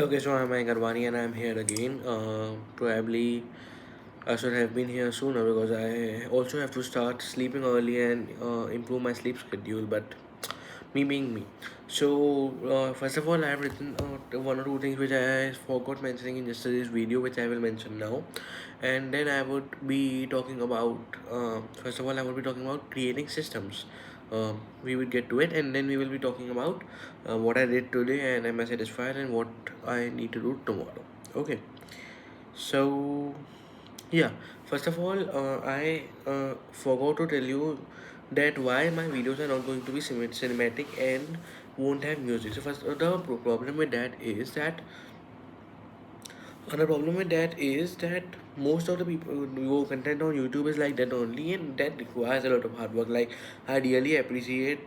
Okay, so I'm Garwani and I'm here again. Probably I should have been here sooner because I also have to start sleeping early and improve my sleep schedule. But me being me. So, first of all, I have written one or two things which I forgot mentioning in yesterday's video, which I will mention now. And then I would be talking about, first of all, I would be talking about creating systems. We will get to it, and then we will be talking about what I did today and am I satisfied and what I need to do tomorrow. Okay, so yeah, first of all, I forgot to tell you that why my videos are not going to be cinematic and won't have music. So first, the problem with that is that most of the people who content on YouTube is like that only, and that requires a lot of hard work. Like I really appreciate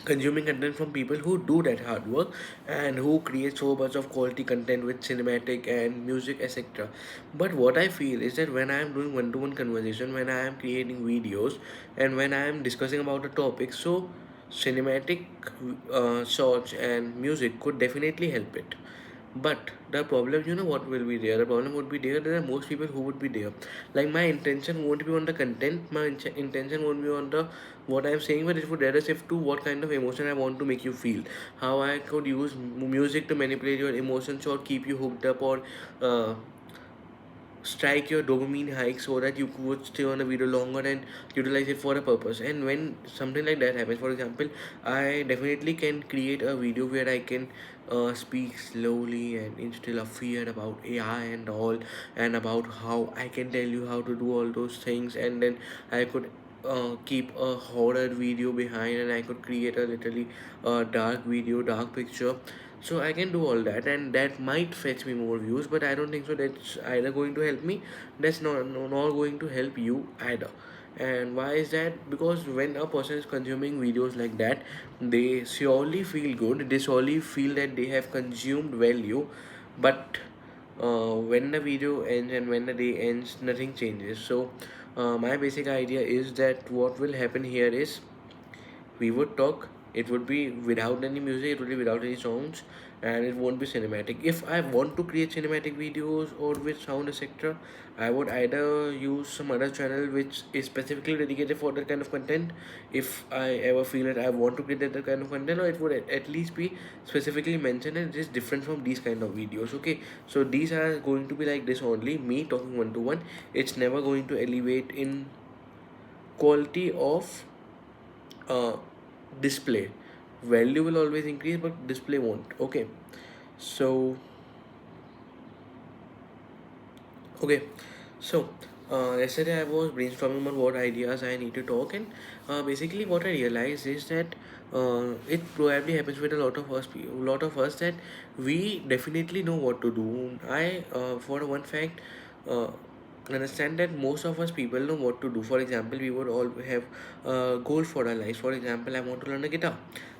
consuming content from people who do that hard work and who create so much of quality content with cinematic and music etc. But what I feel is that when I am doing one-to-one conversation, when I am creating videos, and when I am discussing about a topic, so cinematic shots and music could definitely help it. But the problem, you know what will be there? The problem would be there are most people who would be there. Like my intention won't be on the content, my intention won't be on the what I'm saying, but it would rather shift to what kind of emotion I want to make you feel. How I could use music to manipulate your emotions or keep you hooked up or uh, strike your dopamine hike so that you would stay on a video longer and utilize it for a purpose. And when something like that happens, for example, I definitely can create a video where I can speak slowly and instill a fear about AI and all, and about how I can tell you how to do all those things, and then I could keep a horror video behind, and I could create a literally dark video, dark picture. So I can do all that, and that might fetch me more views, but I don't think so that's either going to help me. That's not going to help you either. And why is that? Because when a person is consuming videos like that, they surely feel good, they surely feel that they have consumed value. But when the video ends and when the day ends, nothing changes. So my basic idea is that what will happen here is we would talk, it would be without any music, it would be without any sounds, and it won't be cinematic. If I want to create cinematic videos or with sound etc, I would either use some other channel which is specifically dedicated for that kind of content, if I ever feel that I want to create that kind of content, or it would at least be specifically mentioned and it is different from these kind of videos. Okay, so these are going to be like this only, me talking one to one. It's never going to elevate in quality of uh, display. Value will always increase but display won't. Okay, so okay, so yesterday I was brainstorming on what ideas I need to talk, and basically what I realized is that it probably happens with a lot of us, that we definitely know what to do. I for one fact uh, understand that most of us people know what to do. For example, we would all have goals for our lives. For example, I want to learn a guitar.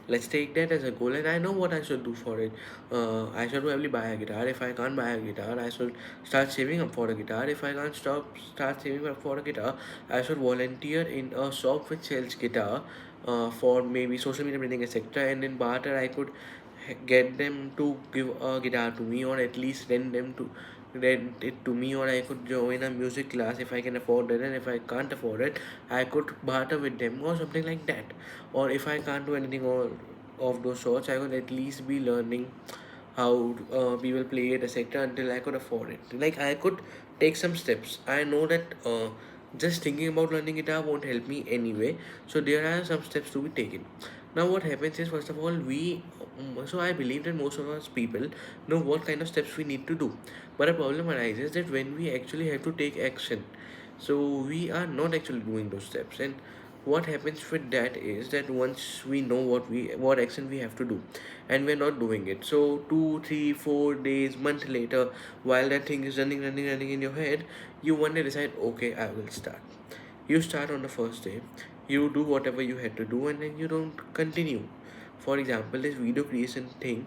Let's take that as a goal, and I know what I should do for it. I should probably buy a guitar. If I can't buy a guitar, I should start saving up for a guitar. If I can't start saving up for a guitar, I should volunteer in a shop which sells guitar for maybe social media branding etc. And in barter, I could get them to give a guitar to me, or at least rent it to me, or I could join a music class if I can afford it, and if I can't afford it, I could barter with them or something like that. Or if I can't do anything all of those sorts, I could at least be learning how people play it etc until I could afford it. Like I could take some steps. I know that just thinking about learning guitar won't help me anyway, so there are some steps to be taken. Now what happens is, first of all, so I believe that most of us people know what kind of steps we need to do, but a problem arises that when we actually have to take action, so we are not actually doing those steps. And what happens with that is that once we know what action we have to do, and we're not doing it, so 2 3 4 days, month later, while that thing is running in your head, you one day decide, okay, I will start. You start on the first day, you do whatever you had to do, and then you don't continue. For example, this video creation thing,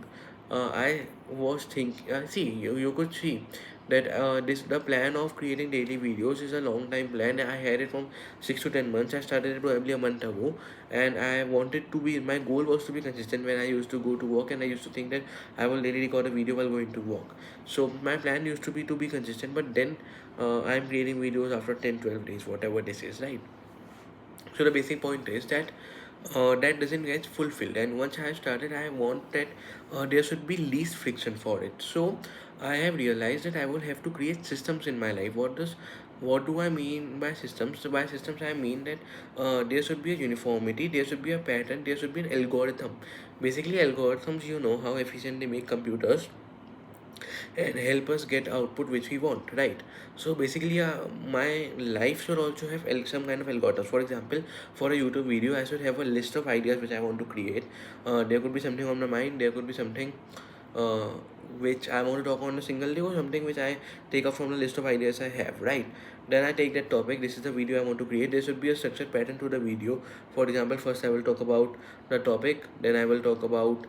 I was thinking, see, you could see that the plan of creating daily videos is a long time plan. I had it from 6 to 10 months. I started it probably a month ago, and I wanted to be. My goal was to be consistent when I used to go to work, and I used to think that I will daily record a video while going to work. So my plan used to be consistent, but then I'm creating videos after 10, 12 days, whatever this is, right? So the basic point is that that doesn't get fulfilled, and once I have started, I want that there should be least friction for it. So I have realized that I will have to create systems in my life. What do I mean by systems? So by systems, I mean that there should be a uniformity, there should be a pattern, there should be an algorithm. Basically, algorithms, you know how efficient they make computers and help us get output which we want, right? So basically, my life should also have some kind of algorithms. For example, for a YouTube video, I should have a list of ideas which I want to create. There could be something on my mind, there could be something uh, which I want to talk on a single day, or something which I take up from the list of ideas I have, right? Then I take that topic, this is the video I want to create. There should be a structured pattern to the video. For example, first I will talk about the topic, then I will talk about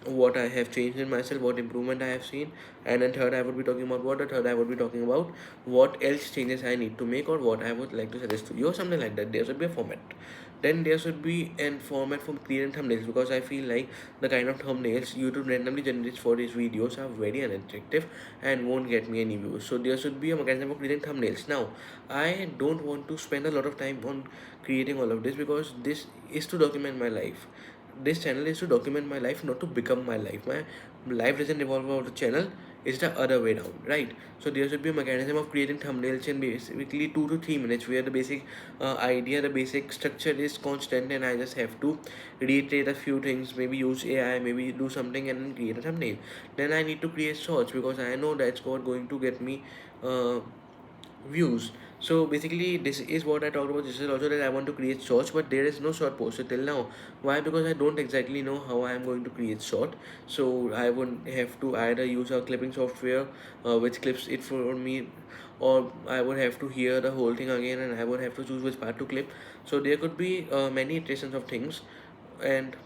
what I have changed in myself, what improvement I have seen, and then third I would be talking about what, the third I would be talking about what else changes I need to make, or what I would like to suggest to you, or something like that. There should be a format. Then there should be a format for creating thumbnails, because I feel like the kind of thumbnails YouTube randomly generates for these videos are very unattractive and won't get me any views. So there should be a mechanism for creating thumbnails. Now, I don't want to spend a lot of time on creating all of this, because this is to document my life. This channel is to document my life, not to become my life. My life doesn't revolve around the channel, it's the other way down, right? So there should be a mechanism of creating thumbnails in basically 2 to 3 minutes, where the basic idea, the basic structure is constant, and I just have to reiterate a few things, maybe use AI, maybe do something, and then create a thumbnail. Then I need to create shorts, because I know that's what going to get me uh, views. So basically, this is what I talked about. This is also that I want to create shorts, but there is no short posted till now. Why? Because I don't exactly know how I am going to create short. So I would have to either use a clipping software which clips it for me, or I would have to hear the whole thing again, and I would have to choose which part to clip. So there could be many iterations of things, and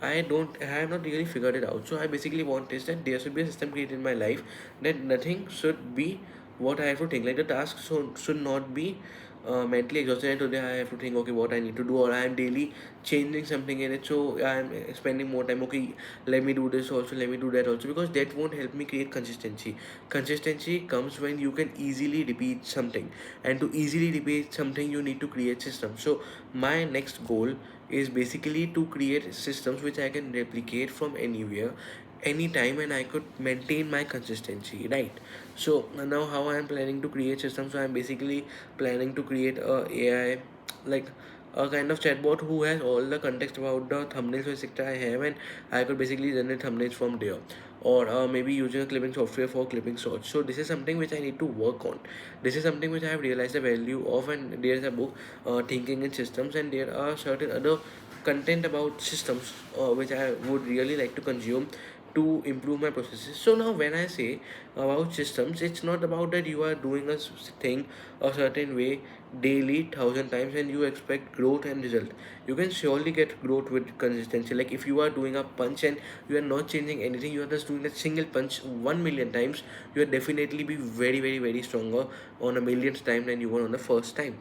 I have not really figured it out. So I basically want is that there should be a system created in my life, that nothing should be what I have to think. Like the task should not be mentally exhausting, and today I have to think, okay, what I need to do, or I am daily changing something in it. So I am spending more time. Okay, let me do this also, let me do that also, because that won't help me create consistency. Consistency comes when you can easily repeat something, and to easily repeat something, you need to create systems. So my next goal is basically to create systems which I can replicate from anywhere, anytime, and I could maintain my consistency, right? So now how I am planning to create systems. So I'm basically planning to create a AI, like a kind of chatbot who has all the context about the thumbnails etc. I have, and I could basically generate thumbnails from there, or maybe using a clipping software for clipping shots. So this is something which I need to work on. This is something which I have realized the value of, and there's a book, thinking in systems, and there are certain other content about systems which I would really like to consume to improve my processes. So now when I say about systems, it's not about that you are doing a thing a certain way daily 1,000 times and you expect growth and result. You can surely get growth with consistency. Like if you are doing a punch and you are not changing anything, you are just doing that single punch 1 million times, you will definitely be very very very stronger on a millionth time than you were on the first time.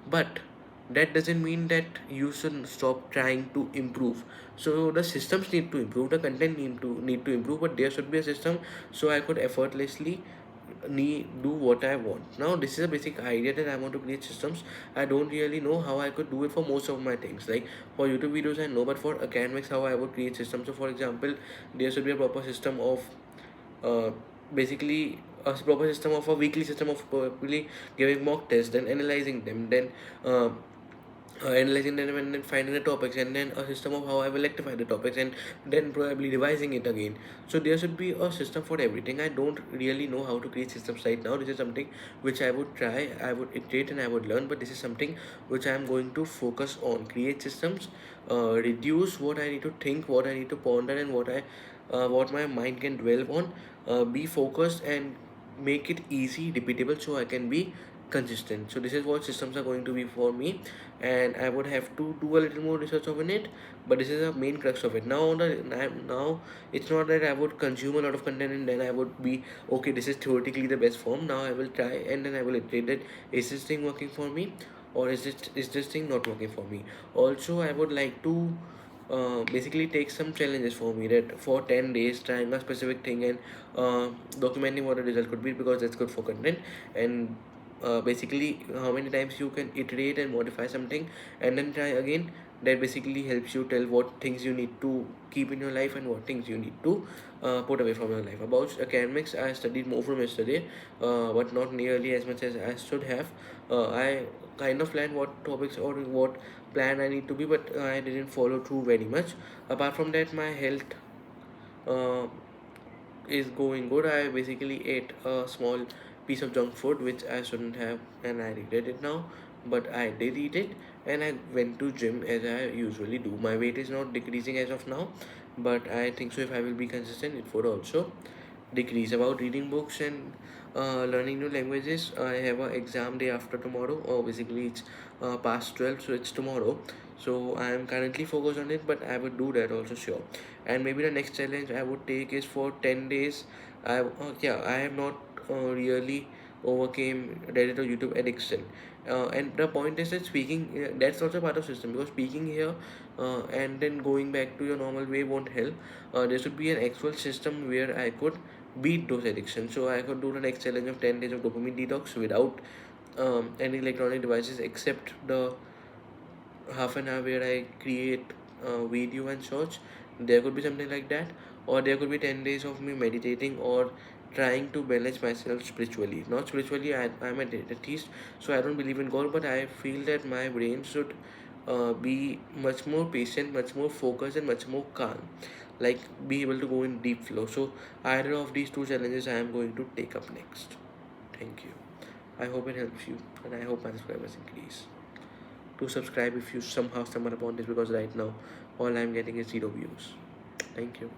But that doesn't mean that you should stop trying to improve. So the systems need to improve, the content need to improve, but there should be a system so I could effortlessly do what I want. Now this is a basic idea that I want to create systems. I don't really know how I could do it for most of my things. Like for YouTube videos I know, but for academics how I would create systems. So for example, there should be a proper system of uh, basically a proper system of a weekly system of properly giving mock tests, then analyzing them, then analyzing them, and then finding the topics, and then a system of how I will rectify the topics, and then probably revising it again. So there should be a system for everything. I don't really know how to create systems right now. This is something which I would try, I would iterate, and I would learn, but this is something which I am going to focus on. Create systems, reduce what I need to think, what I need to ponder, and what my mind can dwell on. Be focused and make it easy, repeatable, so I can be consistent. So this is what systems are going to be for me, and I would have to do a little more research on it. But this is the main crux of it. Now it's not that I would consume a lot of content and then I would be okay. This is theoretically the best form. Now I will try and then I will iterate that, is this thing working for me, or is this thing not working for me. Also, I would like to basically take some challenges for me, that for 10 days trying a specific thing and documenting what the result could be, because that's good for content. And basically how many times you can iterate and modify something and then try again, that basically helps you tell what things you need to keep in your life and what things you need to put away from your life. About academics, I studied more from yesterday, but not nearly as much as I should have. I kind of planned what topics or what plan I need to be, but I didn't follow through very much. Apart from that, my health uh, is going good. I basically ate a small piece of junk food which I shouldn't have, and I regret it now. But I did eat it, and I went to gym as I usually do. My weight is not decreasing as of now, but I think so. If I will be consistent, it would also decrease. About reading books and learning new languages, I have an exam day after tomorrow, or basically it's past 12, so it's tomorrow. So I am currently focused on it, but I would do that also, sure. And maybe the next challenge I would take is for 10 days. I have not really overcame Reddit or YouTube addiction. And the point is that speaking, that's also part of system, because speaking here and then going back to your normal way won't help. There should be an actual system where I could beat those addictions. So I could do the next challenge of 10 days of dopamine detox without any electronic devices except the half an hour where I create video and search. There could be something like that, or there could be 10 days of me meditating or trying to balance myself spiritually. Not spiritually, I'm an atheist, so I don't believe in God, but I feel that my brain should be much more patient, much more focused, and much more calm. Like, be able to go in deep flow. So, either of these two challenges I am going to take up next. Thank you. I hope it helps you, and I hope my subscribers increase. To subscribe if you somehow stumble upon this, because right now all I'm getting is 0 views. Thank you.